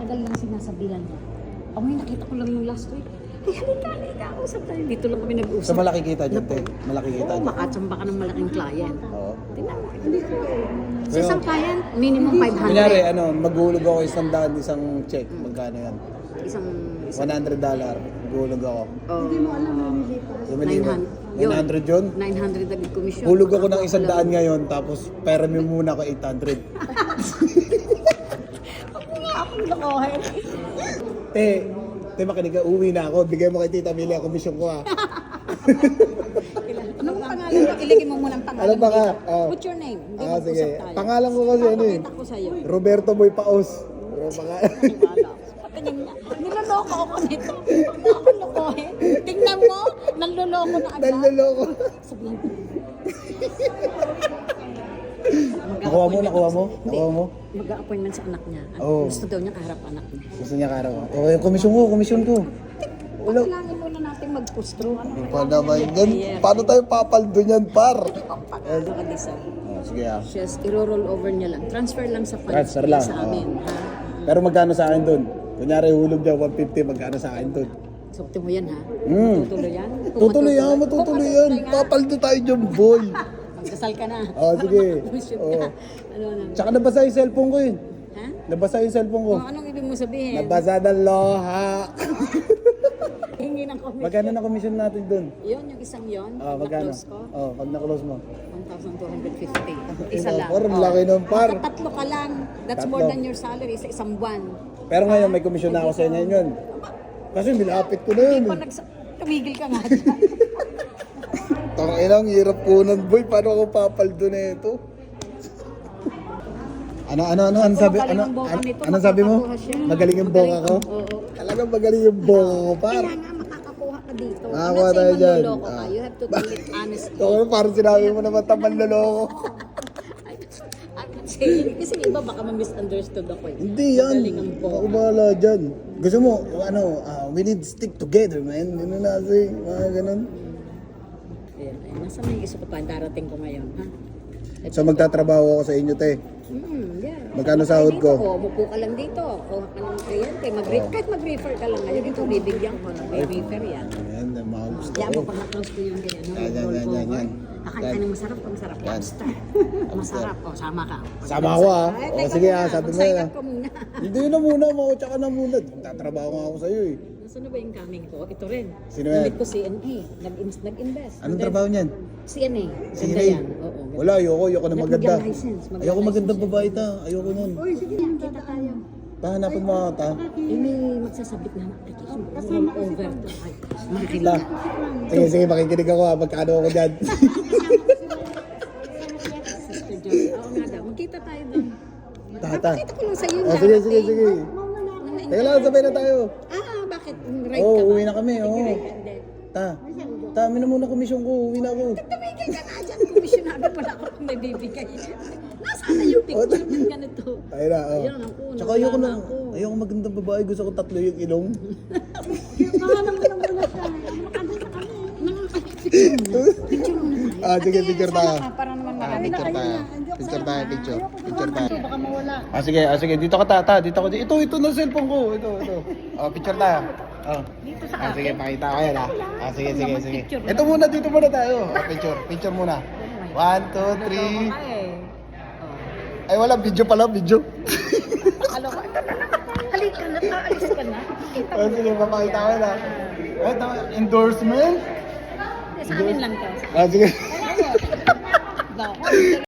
matagal lang sinasabihan niya. Ako may nakita ko lang yung last week. Halika, usap tayo. Dito lang kami nag-usap. So malaki kita dyan, te. Malaki kita Oo, dyan. makatsamba ka ng malaking client. Oo. Tingnan mo. Sa isang client, minimum 500. Kunyari, maghulog ako 100 isang check. Magkano yan? Isang $100. Maghulog ako. Hindi mo alam, Lumilipat. 900 yun? 900 agad komisyon. Hulog ako ng 100 ngayon, tapos pera mo muna ako 800. Akong lokohin. Te, makinig ka, uwi na ako. Bigay mo kay Tita Mili ang komisyon ko, ha. Anong pangalan mo? Ilagay mo muna ang pangalan Ano ba ka? mo. Put your name. Hindi Sige. mag-usap tayo. Pangalan ko kasi Papakita ko sa'yo. Roberto Boy Paos. Patingin niya. Niloloko ako nito. Huwag ako lokohin. Tingnan mo. Nanloloko na agad. Nanloloko. Sabihin ko. Nakuha mo? Mag-a-appointment sa anak niya. Oo. Gusto daw niya kaharap anak niya. Gusto niya karaw. Okay, komisyon ko. Wala. Kailangan muna natin mag-pustro. Pa naman yan. Paano tayo papaldo niyan, par? Nakadisa. Sige, ha. Just i-roll over niya lang. Transfer lang sa funds. Transfer lang, Sa amin. Ha? Pero magkano sa akin dun? Kunyari, hulog niya 150, magkano sa akin dun? Sukti mo yan, ha? Hmm. Tutuloy yan? Matutuloy yan. Papaldo tayo dyan, boy. Magdasal ka na. Sige. Mag-shoot Oo. ka. Ano na? Tsaka nabasa yung cellphone ko yun. Ha? Nabasa yung cellphone ko. Anong ibig mo sabihin? Nabasa ng loha. Hingi ng commission. Magkano na commission natin dun? Yun, yung isang yun. Magkano? Na-close ko. Pag na-close mo. 1,250. Isa lang. Par, laki nun, par. Tatlo ka lang. That's Tatlo. more than your salary sa isang buwan. Pero ngayon, may commission na ako sa inyo yun. Kasi nilapit ko na yun. Pa tumigil ka nga dyan. Tangilang hirap po nun, boy. Paano ako papaldo na ito? Ano sabi mo? Magaling yung boka ko? Oo. Talagang magaling yung boka ko, par. Kaya nga makakakuha ka dito. Makakuha I'm not tayo saying dyan. manloloko ka. You have to tell it honestly. So, parang sinabi mo naman tamang loloko. I'm not saying, kasi iba baka ma-misunderstood ako. Hindi yan. Magaling ang boka. Ako bahala dyan. Gusto mo, we need to stick together, man. Ano na kasi, mga ganun. Ayan, nasa may isip ko pa, darating ko ngayon, ha? So, magtatrabaho ako sa inyo, te. Yeah. Magkano sahod ko? Mupo ka lang dito. Kuha ka ng kliyente. Kahit mag-refer ka lang ngayon, ito bibigyan ko na. May refer yan. Ayan, mga gusto Yan ko. mo, pag na-close ko yung ganyan. Yan. Akala ng masarap, pag masarap. Lobster. Masarap. Sama ka. Sama ako, ha? Sige, ha, sabi mo Mag-sign yan. up ka muna. Hindi na muna, maucha ka na muna. Tatrabaho nga ako sa'yo, eh. Nasaan na ba yung coming ko? Ito rin. Sino yan? Gamit ko CNA. Nag-invest. Anong trabaho niyan? CNA. Ganda CNA? yan. Oo. Wala, ayoko na maganda. Mag-license. Ayoko magandang babae ta. Ayoko nun. Uy, sige yan. Kita tayo. Pahanapin mo ako ta. May magsasabit na application. Over to. Ay, La. Sige, makikinig ako, ha. Magkano ako dyan. Sister Joy. Oo nga daw. Magkita tayo doon. Tata. Pakita ko lang sa iyo. Sige. Teka lang, sabay na tayo. Bakit? Right Oo, ka ba? uwi na kami, oo. Hindi. Ta, amin na muna komisyon ko. Uwi na ako. Tumigil ka na dyan. Komisyonado pala ako kung may bibigay. Nasaan na yung picture ng ganito? Tayo na, oo. Ayun, ako. Tsaka ayoko magandang babae. Gusto ko 3 yung ilong. Mahanap mo na muna tayo. Makanda na kami. Picture mo na tayo. Sige, picture tayo. Para naman marami. Picture tayo. Picture. Baka mawala. Sige. Dito ka, tata. Dito ka. Ito na cellphone ko. Ito. Picture tayo. Dito sa Sige, pakita ko yan, ha. Sige. Picture. Ito muna, dito muna tayo. Picture muna. 1, 2, 3. Ay, wala. Video pala, video. Alo ka. Halika na. Alis ka na. Sige, papakita ko yan, ha. Ito, endorsement. Sa amin lang to. Sige. Daw.